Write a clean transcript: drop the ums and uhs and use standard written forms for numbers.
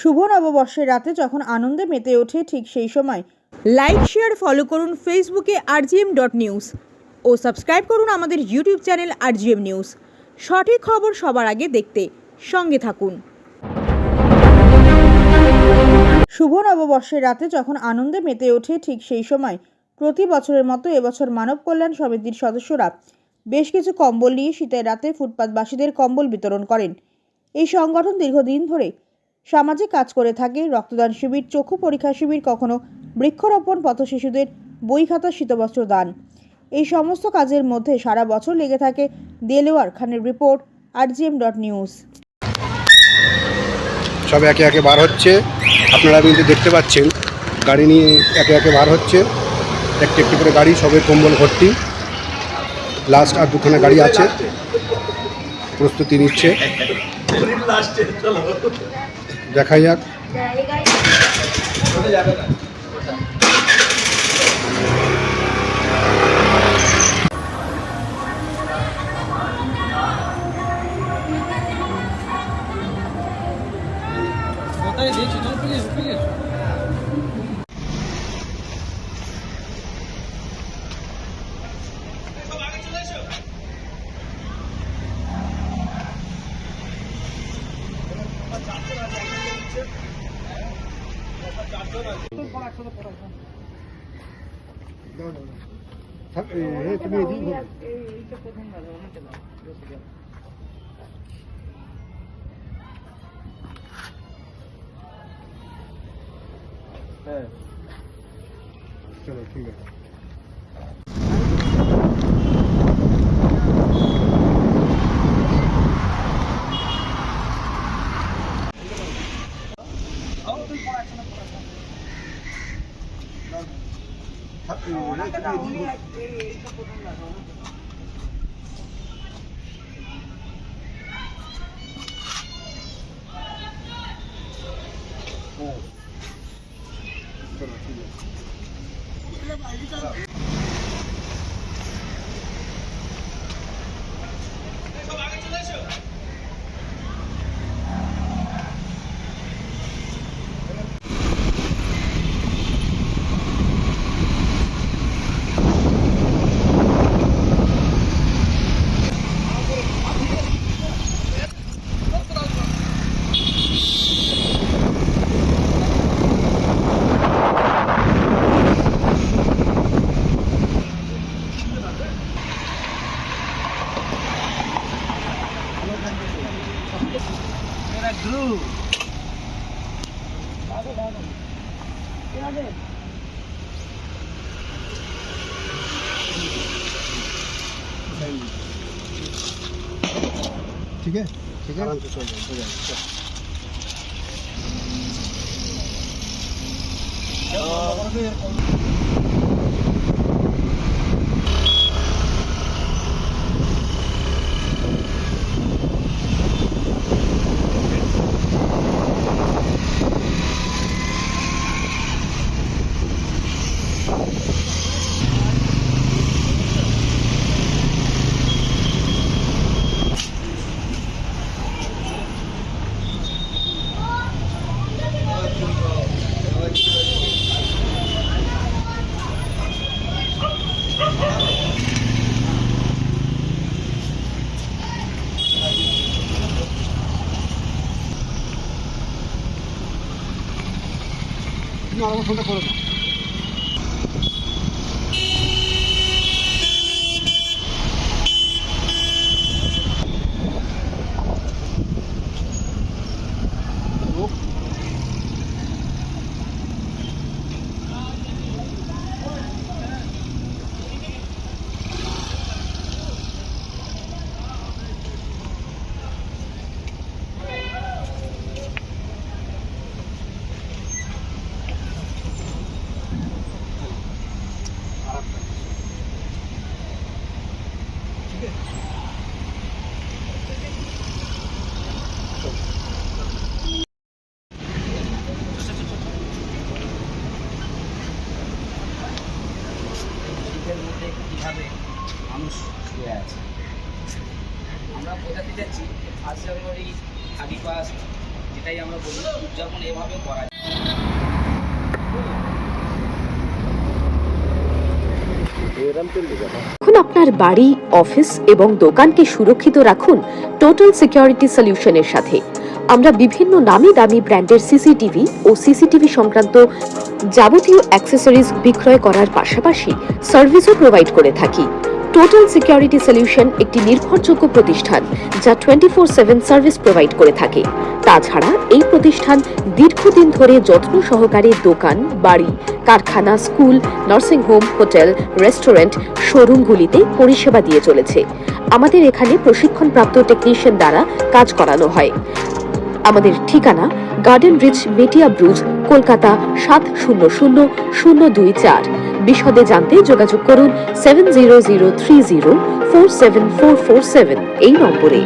শুভ নববর্ষের রাতে যখন আনন্দে মেতে ওঠে ঠিক সেই সময় লাইক শেয়ার ফলো করুন ফেসবুকে rgm.news ও সাবস্ক্রাইব করুন আমাদের ইউটিউব চ্যানেল rgm নিউজ। সঠিক খবর সবার আগে দেখতে সঙ্গে থাকুন। শুভ নববর্ষের রাতে যখন আনন্দে মেতে ওঠে ঠিক সেই সময় প্রতি বছরের মতো এবছর মানব কল্যাণ সমিতির সদস্যরা বেশ কিছু কম্বল নিয়ে শীতের রাতে ফুটপাতবাসীদের কম্বল বিতরণ করেন। এই সংগঠন দীর্ঘদিন ধরে সামাজিক কাজ করে থাকে। রক্তদান শিবির, চক্ষু পরীক্ষা শিবির, কখনো বৃক্ষরোপণ, পথ শিশুদের বই খাতা, শীতবস্ত্র দান, এই সমস্ত কাজের মধ্যে সারা বছর লেগে থাকে দেলোয়ার খানের রিপোর্ট rgm.news। সব একে একে বার হচ্ছে, আপনারা কিন্তু দেখতে পাচ্ছেন গাড়ি নিয়ে একে একে বার হচ্ছে, একটি একটি করে গাড়ি, সবে কম্বল ভর্তি। লাস্ট আর দুখানা গাড়ি আছে, প্রস্তুতি নিচ্ছে, দেখা যাক। তুমি চলো, ঠিক আছে। ठीक है, ठीक है, आराम से चल जाए, हो जाए। আমার ফোনটা করে দাও। কিভাবে মানুষ শুয়ে আছে। আমরা বোঝাতে যাচ্ছি 1 জানুয়ারি 31 যে এটাই আমরা বলি, উদযাপন এভাবে করা যায়। এখন আপনার বাড়ি, অফিস এবং দোকানকে সুরক্ষিত রাখুন টোটাল সিকিউরিটি সলিউশনের সাথে। আমরা বিভিন্ন নামি দামি ব্র্যান্ডের সিসিটিভি ও সিসিটিভি সংক্রান্ত যাবতীয় অ্যাক্সেসরিজ বিক্রয় করার পাশাপাশি সার্ভিসও প্রোভাইড করে থাকি। টোটাল সিকিউরিটি সলিউশন একটি নির্ভরযোগ্য প্রতিষ্ঠান যা 24/7 সার্ভিস প্রোভাইড করে থাকে। তাছাড়া এই প্রতিষ্ঠান দীর্ঘদিন ধরে যত্ন সহকারে দোকান, বাড়ি, কারখানা, school, nursing home, hotel, restaurant, শোরুমগুলিতে পরিষেবা দিয়ে চলেছে। আমাদের এখানে প্রশিক্ষণপ্রাপ্ত টেকনিশিয়ান দ্বারা কাজ করানো হয়। আমাদের ঠিকানা গার্ডেন রিচ, মেটিয়া ব্রুজ, কলকাতা 700024। বিশদে জানতে যোগাযোগ করুন 7003047447 এই নম্বরে।